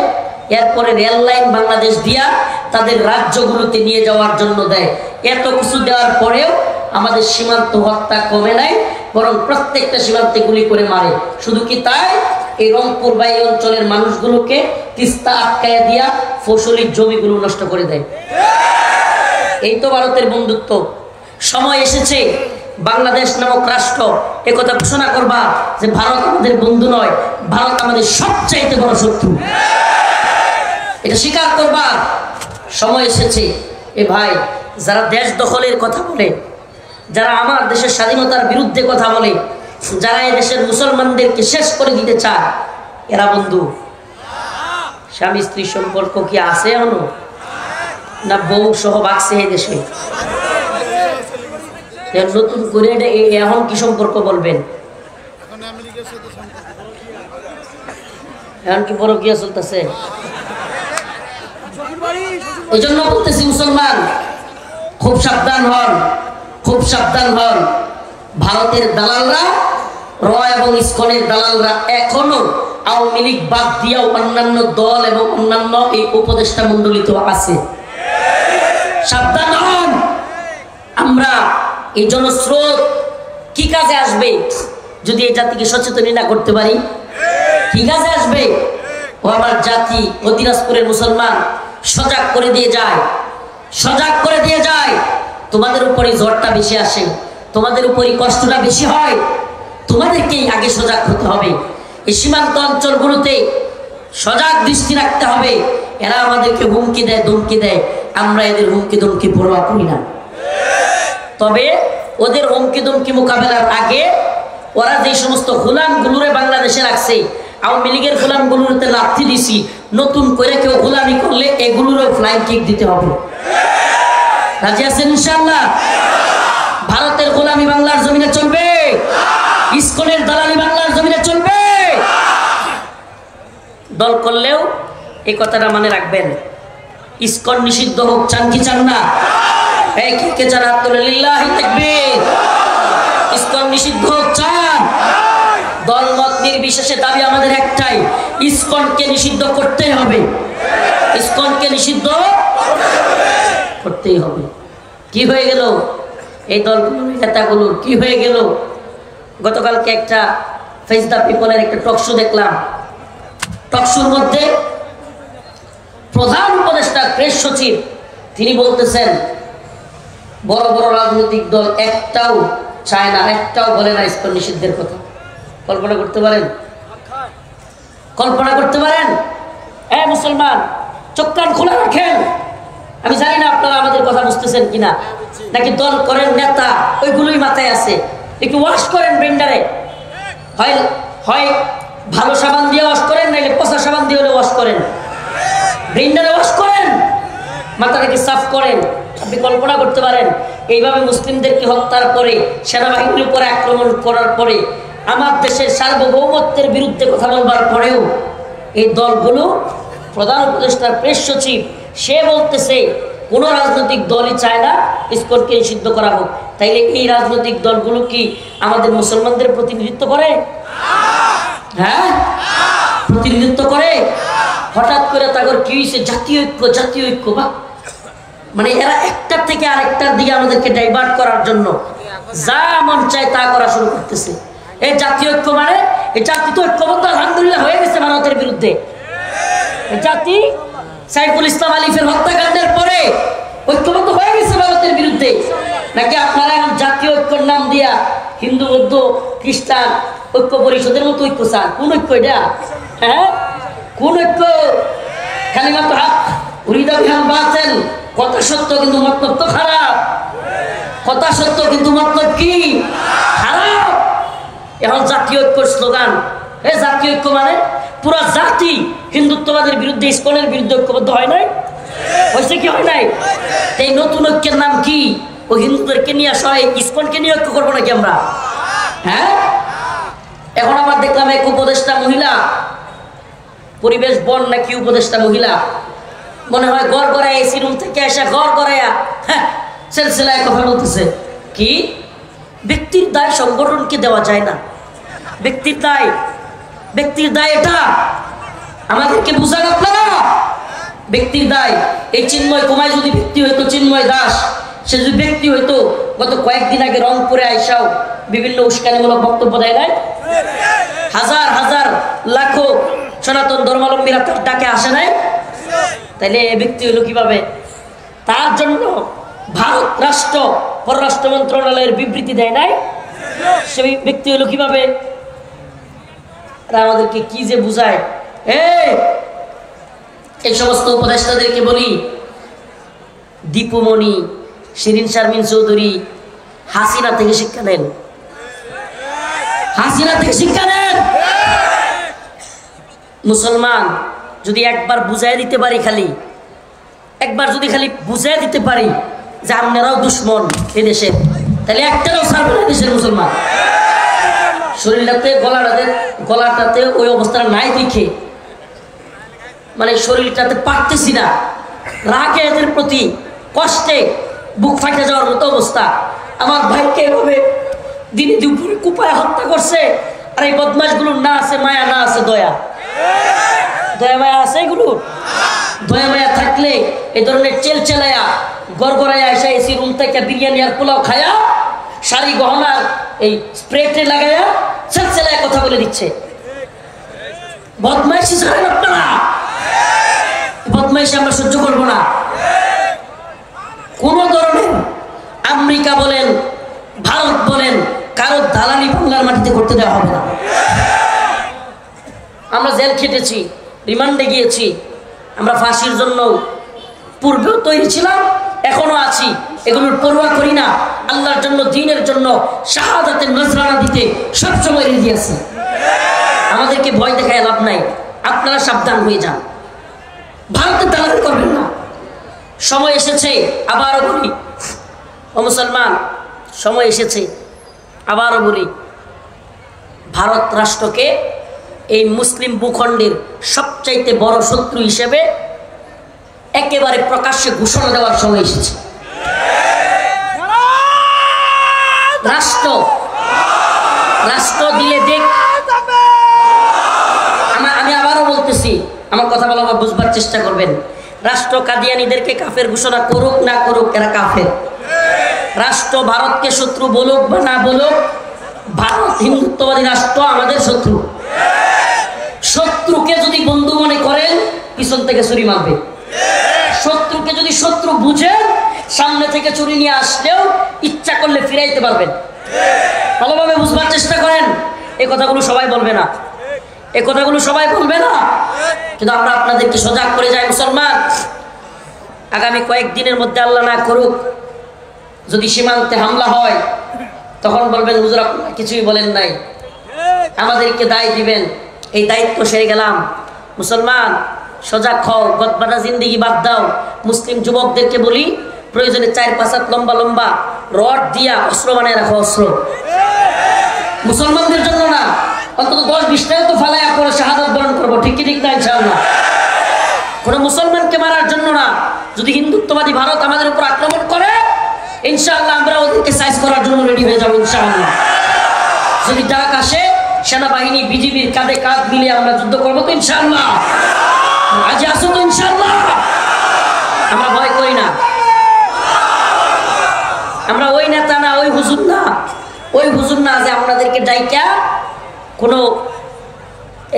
Speaker 1: এরপরে রেল লাইন বাংলাদেশ দিয়া তাদের রাজ্যগুলোতে নিয়ে যাওয়ার জন্য দেয়। এত কিছু দেওয়ার পরেও আমাদের সীমান্ত হত্যা কমে নাই, বরং প্রত্যেকটা সীমান্তে গুলি করে মারে। শুধু কি তাই, এই রংপুর বাই অঞ্চলের মানুষগুলোকে তিস্তা আটকায় দিয়া ফসলের জমিগুলো নষ্ট করে দেয়। এই তো ভারতের বন্ধুত্ব। সময় এসেছে বাংলাদেশ নামক রাষ্ট্র একথা ঘোষণা করবা যে ভারত আমাদের বন্ধু নয়, ভারত আমাদের সবচাইতে বড় শত্রু। এটা স্বীকার করবা সময় এসেছে। এ ভাই, যারা দেশ দখলের কথা বলে, যারা আমার দেশের স্বাধীনতার বিরুদ্ধে কথা বলে, যারা এই দেশের মুসলমানদেরকে শেষ করে দিতে চায়, এরা বন্ধু। স্বামী স্ত্রী সম্পর্ক কি আছে এখনো? না বউ সহ বাঁচছে এই দেশে? নতুন করে এখন কি সম্পর্ক বলবেন? এখন কি বড় গিয়া চলতেছে? এই জন্য বলতেছি মুসলমান, খুব সাবধান হন, খুব সাবধান হন। ভারতের দালালরা, র এবং ইসকনের দালালরা এখনো আওয়ামী লীগ বাদ দিয়েও অন্যান্য দল এবং অন্যান্য এই উপদেষ্টা মন্ডলিত আছে। সাবধান হন। আমরা এই জনস্রোত কি কাজে আসবে যদি এই জাতিকে সচেতনই না করতে পারি? কি কাজে আসবে? ও আমার জাতি, ও দিনাজপুরের মুসলমান সজাগ করে দিয়ে যায়, সজাগ করে দিয়ে যায়। তোমাদের উপরে ঝড়টা বেশি আসে, তোমাদের উপরে কষ্টটা বেশি হয়, তোমাদেরকেই আগে সজাগ হতে হবে। এই সীমান্ত অঞ্চলগুলোতে সজাগ দৃষ্টি রাখতে হবে। এরা আমাদেরকে হুমকি দেয়, ধমকি দেয়, আমরা এদের হুমকি ধমকি পরোয়া করি না। তবে ওদের হুমকি ধমকি মোকাবেলার আগে ওরা যে সমস্ত গোলামগুলোরে বাংলাদেশে রাখছে, আওয়ামী লীগের গোলামগুলোতে লাথি দিছি, নতুন করে কেউ গোলামি করলে এগুলোরও ফ্লাইং কিক দিতে হবে। রাজি আছেন ইনশাআল্লাহ? ভারতের গোলামি বাংলার জমিনে চলবে? ইসকনের দালালি বাংলার জমিনে চলবে? দল করলেও এই কথাটা মনে রাখবেন, ইসকন নিষিদ্ধ হোক, চান কি চান না? কে চান? হাত তুলে লিল্লাহি তাকবীর। ইসকন নিষিদ্ধ হোক চান? দল মত নির্বিশেষে দাবি আমাদের একটাই, ইসকনকে নিষিদ্ধ করতেই হবে। ইসকনকে নিষিদ্ধ করতেই হবে। কি হয়ে গেল এই দলগুলোর নেতাগুলোর? কি হয়ে গেল? গতকালকে একটা ফেস দ্য পিপলের একটা টকশো দেখলাম। টকশোর মধ্যে প্রধান উপদেষ্টা প্রেস সচিব তিনি বলতেছেন বড় বড় রাজনৈতিক দল একটাও চায় না, একটাও বলে না ইসকন নিষিদ্ধের কথা। কল্পনা করতে পারেন? কল্পনা করতে পারেন? মুসলমান চোখ কান খোলা রাখেন। আমি জানি না আপনারা আমাদের কথা বুঝতেছেন কিনা, নাকি দল করেন নেতা ওইগুলোই মাথায় আছে। একটু ওয়াশ করেন ব্লেন্ডারে, হয় হয় ভালো সাবান দিয়ে ওয়াশ করেন, নাইলে পচা সাবান দিয়ে হলে ওয়াশ করেন। ব্লেন্ডারে ওয়াশ করেন, মাথাটাকে সাফ করেন। আপনি কল্পনা করতে পারেন এইভাবে মুসলিমদেরকে হত্যার পরে, সেনাবাহিনীর উপরে আক্রমণ করার পরে, আমার দেশের সার্বভৌমত্বের বিরুদ্ধে কথা বলবার পরেও এই দলগুলো, প্রধান উপদেষ্টার প্রেস সচিব সে বলতেছে কোনো রাজনৈতিক দলই চায় না ইসকনকে নিষিদ্ধ করা হোক। তাইলে এই রাজনৈতিক দলগুলো কি আমাদের মুসলমানদের প্রতিনিধিত্ব করে? হ্যাঁ, প্রতিনিধিত্ব করে। হঠাৎ করে তাদের কি হয়েছে? জাতীয় ঐক্য, জাতীয় ঐক্য। বা মানে এরা একটার থেকে আরেকটার দিকে আমাদেরকে ডাইভার্ট করার জন্য যা মন চায় তা করা শুরু করতেছে। এই জাতীয় ঐক্য মানে এই জাতি তো ঐক্যবদ্ধ আলহামদুলিল্লাহ হয়ে গেছে ভারতের বিরুদ্ধে। জাতি সাইফুল ইসলাম আলিফের হত্যাকাণ্ডের পরে ঐক্যবদ্ধ হয়ে গেছে ভারতের বিরুদ্ধে। নাকি আপনারা এখন জাতীয় ঐক্যর নাম দিয়া হিন্দু, বৌদ্ধ, খ্রিস্টান ঐক্য পরিষদের মতো ঐক্য চান? কোন ঐক্য এটা? হ্যাঁ, কোন ঐক্য? কালিমাত হক উরিদা বিহান বাতিল, কথা সত্য কিন্তু মতলব তো খারাপ। কথা সত্য কিন্তু মতলব কি? খারাপ। এখন জাতীয় ঐক্যর স্লোগান, এই জাতীয় ঐক্য মানে পুরা জাতি হিন্দুত্ববাদের বিরুদ্ধে, ইসকনের বিরুদ্ধে ঐক্যবদ্ধ হয় নাই? হয়েছে কি হয় নাই? এই নতুন ঐক্যের নাম কি? ও হিন্দুদেরকে নিয়ে সবাই ইসকনকে নিয়ে ঐক্য করবো নাকি আমরা? হ্যাঁ, এখন আবার দেখলাম এক উপদেষ্টা মহিলা, পরিবেশ বন নাকি উপদেষ্টা মহিলা, মনে হয় গড় গড়ায় এসি রুম থেকে এসে গড় গড়াইয়া সেলসেলায় কথা বলতেছে। কি ব্যক্তির দায় সংগঠনকে দেওয়া যায় না? ব্যক্তির দায়, ব্যক্তির দায় এটা আমাদেরকে বুঝান আপনারা। ব্যক্তির দায়। এই চিন্ময় কুমার যদি ব্যক্তি হইতো, চিন্ময় দাস সে যদি ব্যক্তি হইতো, গত কয়েকদিন আগে রংপুরে আইসাও বিভিন্ন উস্কানিমূলক বক্তব্য দেয় নাই? হাজার হাজার লাখো সনাতন ধর্মাবলম্বীরা তার ডাকে আসে নাই? তাইলে এ ব্যক্তি হইল কিভাবে? তার জন্য ভারত রাষ্ট্র পররাষ্ট্র মন্ত্রণালয়ের বিবৃতি দেয় নাই? সে ব্যক্তি হইল কিভাবে? আমাদেরকে কি যে বুঝায়। এই সমস্ত উপদেষ্টাদেরকে বলি, দীপুমণি, শিরিন শারমিন চৌধুরী হাসিনা থেকে শিক্ষা নেন, হাসিনা থেকে শিক্ষা নেন। মুসলমান যদি একবার বুঝাই দিতে পারি, খালি একবার যদি খালি বুঝাই দিতে পারি যে আপনারাও দুশ্মন এই দেশের, তাহলে একটাও ছাড়বে না দেশের মুসলমান। শরীরটাতে গলাটাতে ওই অবস্থাটা নাই দেখে, মানে শরীরটাতে পারতেছি না, রাগে এদের প্রতি কষ্টে বুক ফাটে যাওয়ার মতো অবস্থা। আমার ভাইকে এভাবে দিনে দুপুরে কুপায় হত্যা করছে। আর এই বদমাশগুলোর না আছে মায়া, না আছে দয়া। দয়া মায়া আছে এগুলোর? দয়া মায়া থাকলে এই ধরনের চেলচেলায়া গড়গড়াইয়া এসে এসি রুম থেকে বিরিয়ানি আর পোলাও খায়া, শাড়ি গহনার এই স্প্রেটে লাগাইয়া চেলচেলায় কথা বলে দিচ্ছে। বদমাইশি ছাড়েন আপনারা, বদমাইশি আমরা সহ্য করবো না। কোন ধরনের আমেরিকা বলেন, ভারত বলেন, কারো দালালি বাংলার মাটিতে করতে দেওয়া হবে না। আমরা জেল খেটেছি, রিমান্ডে গিয়েছি, আমরা ফাঁসির জন্য পূর্বেও তৈরি ছিলাম, এখনো আছি। এগুলোর পরোয়া করি না। আল্লাহর জন্য, দ্বীনের জন্য শাহাদাতের নজরানা দিতে সবসময় রেডি আছি। আমাদেরকে ভয় দেখায় লাভ নাই। আপনারা সাবধান হয়ে যান, ভারতের দালালি করবেন না। সময় এসেছে, আবারও বলি ও মুসলমান, সময় এসেছে, আবারও বলি, ভারত রাষ্ট্রকে এই মুসলিম ভূখণ্ডের সবচাইতে বড় শত্রু হিসেবে একেবারে প্রকাশ্যে ঘোষণা দেওয়ার সময় এসেছে। রাষ্ট্র দিলে দেখ, আমি আবারও বলতেছি, আমার কথা বলা বুঝবার চেষ্টা করবেন। রাষ্ট্র কাদিয়ানীদেরকে কাফের ঘোষণা করুক না করুক, এরা কাফের। রাষ্ট্র ভারতকে শত্রু বলুক বা না বলুক, ভারত হিন্দুত্ববাদী রাষ্ট্র আমাদের শত্রু। শত্রুকে যদি বন্ধু মনে করেন, পিছন থেকে ছুরি মারবে। শত্রুকে যদি শত্রু বুঝেন, সামনে থেকে ছুরি নিয়ে আসলেও ইচ্ছা করলে ফিরাইতে পারবেন। ভালোভাবে বুঝবার চেষ্টা করেন। এই কথাগুলো সবাই বলবে না, এই কথাগুলো সবাই বলবে না, কিন্তু আমরা আপনাদেরকে সজাগ করে যাই। মুসলমান, আগামী কয়েকদিনের মধ্যে আল্লাহ না করুক যদি সীমান্তে হামলা হয়, তখন বলবেন হুজুর আপনারা কিছুই বলেন নাই, আমাদেরকে দায় দিবেন। এই দায়িত্ব সেরে গেলাম। মুসলমান, সজাগ হও, গদবাদা জিন্দেগি বাদ দাও। মুসলিম যুবকদেরকে বলি, প্রয়োজনে 4-5 হাত লম্বা লম্বা রড দিয়া অস্ত্র বানায় রাখো, অস্ত্র। মুসলমানদের জন্য না, অন্তত 10-20টাও তো ফালাইয়া পরে শাহাদাত বরণ করবো, ঠিক কি ঠিক না? ইনশাআল্লাহ কোনো মুসলমানকে মারার জন্য না। যদি হিন্দুত্ববাদী ভারত আমাদের উপর আক্রমণ করে, ইনশাআল্লাহ আমরা ওদেরকে সাইজ করার জন্য রেডি হয়ে যাবো ইনশাআল্লাহ। যদি ডাক আসে, সেনাবাহিনী বিজিবির কাঁধে কাঁধ মিলে আমরা যুদ্ধ করবো তো ইনশাআল্লাহ। আজ আসো তো ইনশাআল্লাহ। আমরা ভয় করি না, আমরা ওই নেতা না, ওই হুজুর না, ওই হুজুর না যে আপনাদেরকে ডাইকা কোনো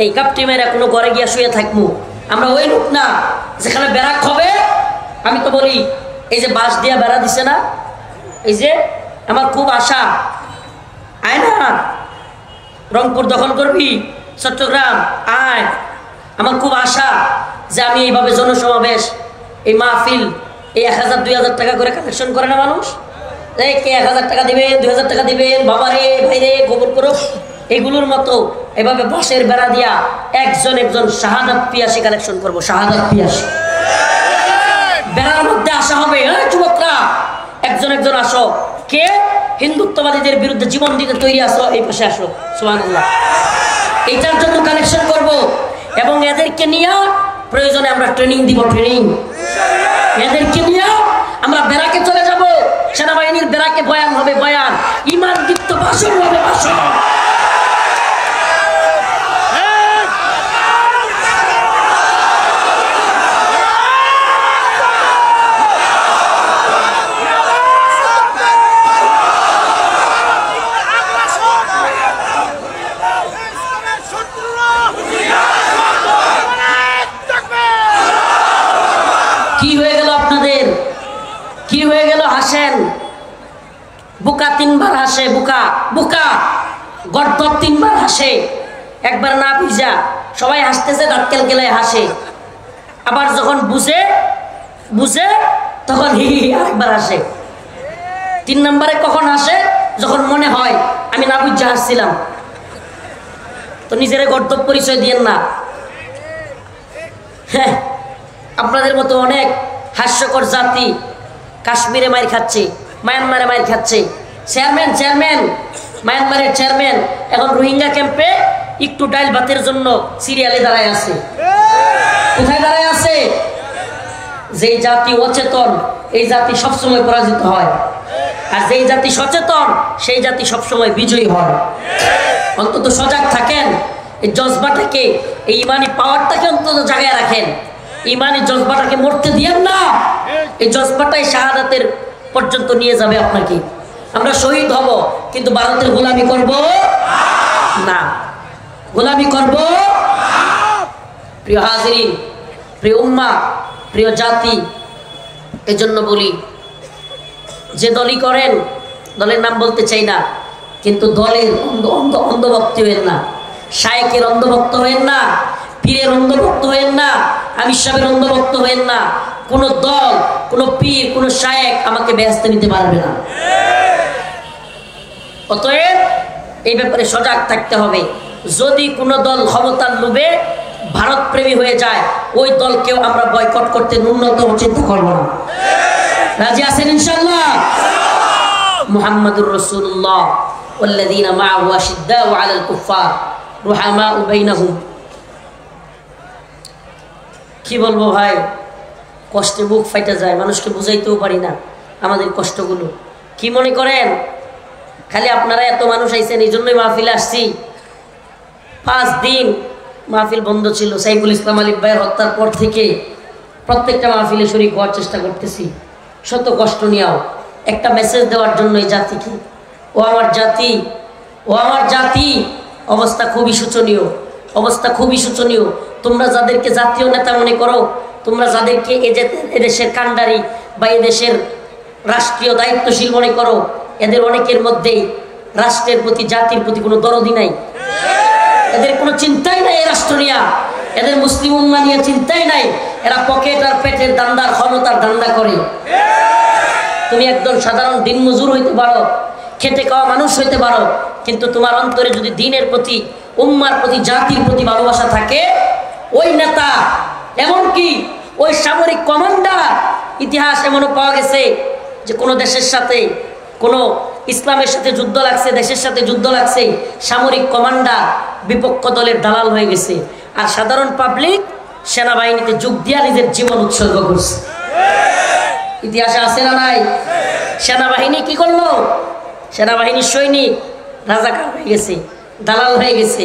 Speaker 1: এই কাপটি মেয়েরা কোনো ঘরে গিয়া শুয়ে থাকবো। আমরা ওই লোক না যেখানে ব্যারাক হবে। আমি তো বলি, এই যে বাঁশ দিয়া বেড়া দিছে না, এই যে আমার খুব আশা, আয় না রংপুর দখল করবি, চট্টগ্রাম আয়। আমার খুব আশা যে আমি এইভাবে জনসমাবেশ, এই মাহফিল, এই 1000-2000 টাকা করে কালেকশন করে না মানুষ, এই কে 1000 টাকা দিবেন, 2000 টাকা দিবেন, বাবারে ভাইরে গোবর করো, এগুলোর মতো এভাবে বাঁশের বেড়া দিয়া একজন শাহাদাত পিয়াসী কালেকশন করবো। শাহাদাত পিয়াসী বেড়ার মধ্যে আসা হবে, যুবকরা একজন আসো, কে হিন্দুত্ববাদীদের বিরুদ্ধে জীবন দিতে তৈরি আসো, এই পাশে আসো। সুবহানাল্লাহ। এইটার জন্য কালেকশন করব এবং এদেরকে নিয়ে প্রয়োজনে আমরা ট্রেনিং দিব, ট্রেনিং। এদেরকে নিয়ে আমরা বেড়াকে চলে যাব, সেনাবাহিনীর বেড়াকে বয়ান হবে, বয়ান, ইমান দীপ্ত ভাষণ হবে, ভাষণ। কি হয়ে গেল? হাসেন, বুকা 3বার হাসে, বুকা বুকা গর্দব 3বার হাসে, একবার না বুঝা সবাই হাসতেছে, দাঁত কেলকেলায় হাসে, আবার যখন বুঝে তখন হি হি আরেকবার হাসে। 3 নম্বরে কখন হাসে? যখন মনে হয় আমি না বুঝা হাসছিলাম। তো নিজের গর্দব পরিচয় দিয়েন না। হ্যাঁ, আপনাদের মতো অনেক হাস্যকর জাতি কাশ্মীরে মাইর খাচ্ছে, মায়ানমারে মাইর খাচ্ছে। চেয়ারম্যান মায়ানমারের চেয়ারম্যান এখন রোহিঙ্গা ক্যাম্পে একটু ডাইল ভাতের জন্য সিরিয়ালে দাঁড়ায় আছে। কোথায় দাঁড়ায় আছে? যেই জাতি অচেতন, এই জাতি সবসময় পরাজিত হয়, আর যেই জাতি সচেতন, সেই জাতি সবসময় বিজয়ী হয়। অন্তত সজাগ থাকেন, এই জজবাটাকে, এই ইমানি পাওয়ারটাকে অন্তত জায়গায় রাখেন। ইমানি জজবাটাকে মরতে দিয়েন না। এই জজবাটাই শাহাদাতের পর্যন্ত নিয়ে যাবে আপনাকে। আমরা শহীদ হব, কিন্তু ভারতের গোলামি করব না, গোলামি করব। প্রিয় হাজিরিন, প্রিয় উম্মাহ, প্রিয় জাতি, এজন্য বলি, যে দলই করেন, দলের নাম বলতে চাই না, কিন্তু দলের অন্ধভক্তি হয়েন না, শায়েকের অন্ধভক্ত হয়েন না, পীরের অন্ধভক্ত হয়েন না, আমির সাহেবের অন্ধভক্ত হয়েন না। কোন দল, কোন পীর, কোন শায়েক আমাকে বেহেশতে নিতে পারবে না। অতএব এই ব্যাপারে সজাগ থাকতে হবে। যদি কোনো দল ক্ষমতার লোভে ভারত প্রেমী হয়ে যায়, ওই দলকেও আমরা বয়কট করতে ন্যূনতম চিন্তা করব না। রাজি আছেন ইনশাআল্লাহ? মুহাম্মাদুর রাসূলুল্লাহ ওয়াল্লাযীনা মা'আহু আশিদ্দাউ আলাল কুফফার রুহামাউ বাইনাহুম। কি বলবো ভাই, কষ্টে বুক ফাইটা যায়, মানুষকে বুঝাইতেও পারি না আমাদের কষ্টগুলো। কি মনে করেন খালি আপনারা এত মানুষ আইছেন এই জন্যই মাহফিলে আসছি? 5 দিন মাহফিল বন্ধ ছিল। সাইফুল ইসলাম আলিফ ভাইয়ের হত্যার পর থেকে প্রত্যেকটা মাহফিলে শরীক হওয়ার চেষ্টা করতেছি, শত কষ্ট নিয়েও একটা মেসেজ দেওয়ার জন্য এই জাতিকে। ও আমার জাতি, ও আমার জাতি, অবস্থা খুবই শোচনীয়, অবস্থা খুবই শোচনীয়। তোমরা যাদেরকে জাতীয় নেতা মনে করো, তোমরা যাদেরকে এদেশের কান্ডারি বা এদেশের রাষ্ট্রীয় দায়িত্বশীল মনে করো, এদের অনেকের মধ্যেই রাষ্ট্রের প্রতি, জাতির প্রতি কোনো দরদি নাই। এদের কোনো চিন্তাই নাই এই রাষ্ট্র নিয়ে, এদের মুসলিম উম্মাহ নিয়ে চিন্তাই নাই। এরা পকেট আর পেটের দান্দার, ক্ষমতার দান্দা করে। তুমি একদম সাধারণ দিনমজুর হইতে পারো, খেটে খাওয়া মানুষ হইতে পারো, কিন্তু তোমার অন্তরে যদি দিনের প্রতি, উম্মার প্রতি, জাতির প্রতি ভালোবাসা থাকে, ওই নেতা এমনকি ওই সামরিক কমান্ডার ইতিহাস এমনও পাওয়া গেছে যে কোনো দেশের সাথে কোনো ইসলামের সাথে যুদ্ধ লাগছে, দেশের সাথে যুদ্ধ লাগছে, সামরিক কমান্ডার বিপক্ষ দলের দালাল হয়ে গেছে, আর সাধারণ পাবলিক সেনাবাহিনীতে যোগ দিয়া নিজের জীবন উৎসর্গ করছে। ইতিহাসে আছে না নাই? সেনাবাহিনী কি করলো? সেনাবাহিনীর সৈনিক রাজাকার হয়ে গেছে, দালাল হয়ে গেছে,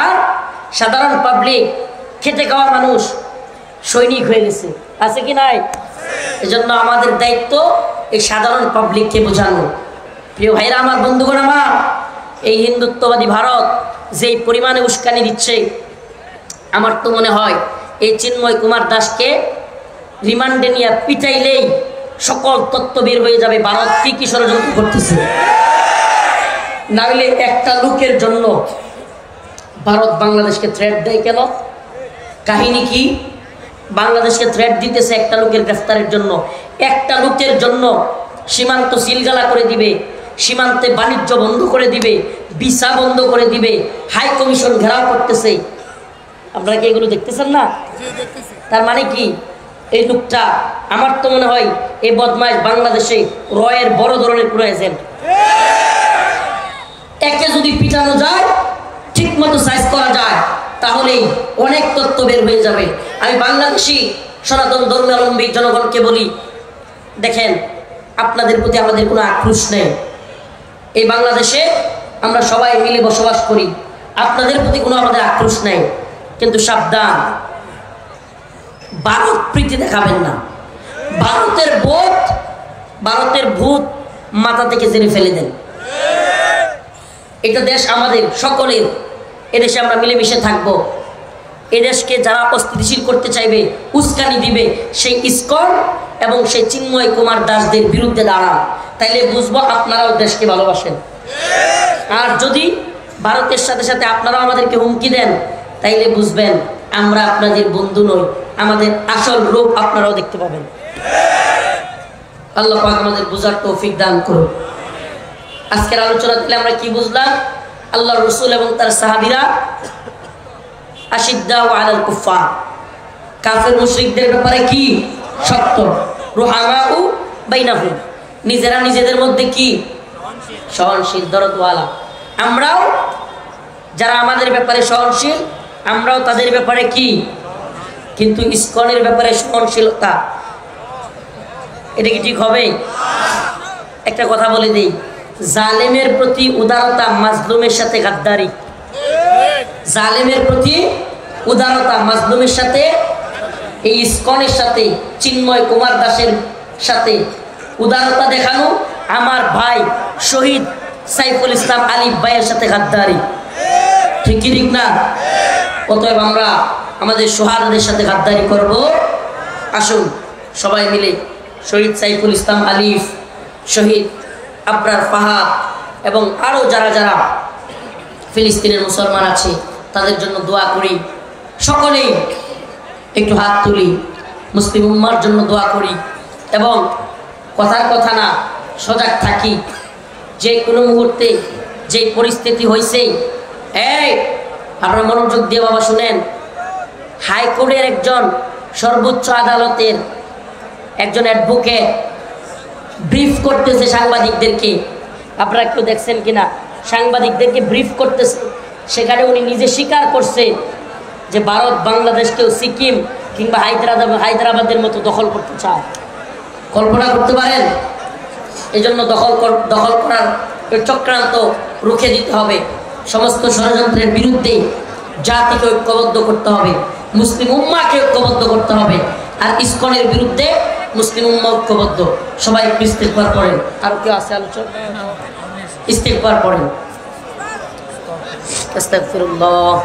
Speaker 1: আর সাধারণ পাবলিক খেটে খাওয়া মানুষ সৈনিক হয়ে গেছে। আছে কি নাই? এজন্য আমাদের দায়িত্ব এই সাধারণ পাবলিককে বোঝানো। প্রিয় ভাইরা আমার, বন্ধুগণ আমার, এই হিন্দুত্ববাদী ভারত যেই পরিমাণে উস্কানি দিচ্ছে, আমার তো মনে হয় এই চিন্ময় কুমার দাসকে রিমান্ডে নিয়ে পিটাইলেই সকল তত্ত্ব বের হয়ে যাবে ভারত কি কি ষড়যন্ত্র করতেছে। নাহলে একটা লোকের জন্য ভারত বাংলাদেশকে থ্রেট দেয় কেন? কাহিনী কি? বাংলাদেশকে থ্রেট দিতেছে একটা লোকের গ্রেফতারের জন্য। একটা লোকের জন্য সীমান্ত সিলগালা করে দিবে, সীমান্তে বাণিজ্য বন্ধ করে দিবে, ভিসা বন্ধ করে দিবে, হাই কমিশন ঘেরাও করতেছে। আপনারা কি এগুলো দেখতেছেন না? তার মানে কি? এই লোকটা, আমার তো মনে হয় এই বদমাইশ বাংলাদেশে রয়ের বড় ধরনের কোনো এজেন্ট। একে যদি পিটানো যায়, ঠিক মতো সাইজ করা যায়, তাহলেই অনেক তথ্য বের হয়ে যাবে। আমি বাংলাদেশি সনাতন ধর্মাবলম্বী জনগণকে বলি, দেখেন, আপনাদের প্রতি আমাদের কোনো আক্রোশ নেই। এই বাংলাদেশে আমরা সবাই মিলে বসবাস করি, আপনাদের প্রতি কোনো আমাদের আক্রোশ নেই। কিন্তু সাবধান, ভারত প্রীতি দেখাবেন না। ভারতের ভূত মাথা থেকে জেনে ফেলে দেন। এটা দেশ আমাদের সকলের, এদেশে আমরা মিলেমিশে থাকবো। এদেশকে যারা অস্থিতিশীল করতে চাইবে, উস্কানি দিবে, সেই ইসকন এবং সেই চিন্ময় কুমার দাসদের বিরুদ্ধে দাঁড়ান, তাইলে বুঝবো আপনারাও দেশকে ভালোবাসেন। আর যদি ভারতের সাথে সাথে আপনারাও আমাদেরকে হুমকি দেন, তাইলে বুঝবেন আমরা আপনাদের বন্ধু নই, আমাদের আসল রূপ আপনারাও দেখতে পাবেন। আল্লাহ পাক আমাদের বুঝার তৌফিক দান করুন। আজকের আলোচনা দিলে আমরা কি বুঝলাম? আল্লাহ রসুল এবং তার সাহাবীরা আশিদ্দাউ আলাল কুফার, কাফের মুশরিকদের ব্যাপারে কি শক্ত, রুহামাউ বাইনাহুম, নিজেরা নিজেদের মধ্যে কি সহনশীল, দরদওয়ালা। আমরাও যারা আমাদের ব্যাপারে সহনশীল, আমরাও তাদের ব্যাপারে কি। কিন্তু ইসকনের ব্যাপারে সহনশীলতা, এটা কি ঠিক হবে? একটা কথা বলে দিই, জালেমের প্রতি উদারতা মাজলুমের সাথে গাদ্দারি। জালেমের প্রতি উদারতা, মাজলুমের সাথে, এই ইসকনের সাথে, চিন্ময় কুমার দাসের সাথে উদারতা দেখানো আমার ভাই শহীদ সাইফুল ইসলাম আলিফ ভাইয়ের সাথে গাদ্দারি। ঠিক কি ঠিক না? অতএব আমরা আমাদের সোহাদাদের সাথে গাদ্দারি করব। আসুন সবাই মিলে শহীদ সাইফুল ইসলাম আলিফ, শহীদ আবরার ফাহাদ এবং আরও যারা যারা ফিলিস্তিনের মুসলমান আছে তাদের জন্য দোয়া করি। সকলেই একটু হাত তুলি, মুসলিম উম্মার জন্য দোয়া করি এবং কথার কথা না, সজাগ থাকি। যে কোনো মুহূর্তে যে পরিস্থিতি হয়েছে, এই আপনারা মনোযোগ দিয়ে বাবা শুনেন, হাইকোর্টের একজন, সর্বোচ্চ আদালতের একজন অ্যাডভোকেট ব্রিফ করতেছে সাংবাদিকদেরকে। আপনারা কেউ দেখছেন কিনা? সাংবাদিকদেরকে ব্রিফ করতেছে, সেখানে উনি নিজে স্বীকার করছে যে ভারত বাংলাদেশকেও সিকিম কিংবা হায়দ্রাবাদের মতো দখল করতে চায়। কল্পনা করতে পারেন? এই জন্য দখল করার চক্রান্ত রুখে দিতে হবে। সমস্ত ষড়যন্ত্রের বিরুদ্ধে জাতিকে ঐক্যবদ্ধ করতে হবে, মুসলিম উম্মাকে ঐক্যবদ্ধ করতে হবে। আর ইসকনের বিরুদ্ধে মুসলিম উম্মা ঐক্যবদ্ধ। সবাই একটু ইস্তেগফার পড়েন। আর কেউ আছে আলোচনা? ইস্তেগফার পড়েন। আস্তাগফিরুল্লাহ,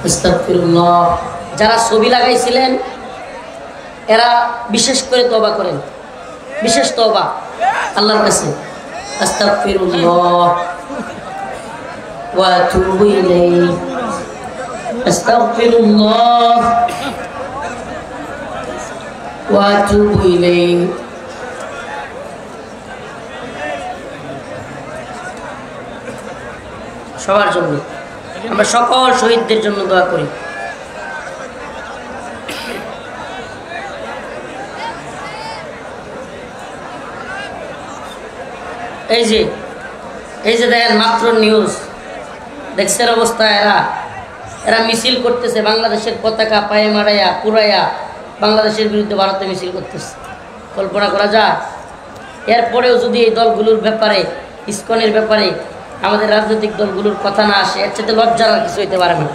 Speaker 1: আস্তাগফিরুল্লাহ। যারা ছবি লাগাইছিলেন এরা বিশেষ করে তওবা করেন, বিশেষ তওবা আল্লাহর কাছে। আস্তাগফিরুল্লাহ ওয়া আতুবু ইলাইহি, আস্তাগফিরুল্লাহ ওয়া আতুবু ইলাইহি। সবার জন্য, আমরা সকল শহীদদের জন্য দোয়া করি। এই যে দেখেন মাত্র নিউজ দেখছেন অবস্থা, এরা মিছিল করতেছে, বাংলাদেশের পতাকা পায়ে মারাইয়া পুরাইয়া বাংলাদেশের বিরুদ্ধে ভারতে মিছিল করতেছে। কল্পনা করা যায়? এরপরেও যদি এই দলগুলোর ব্যাপারে, ইসকনের ব্যাপারে আমাদের রাজনৈতিক দলগুলোর কথা না আসে, এর সাথে লজ্জার আর কিছু হইতে পারে না।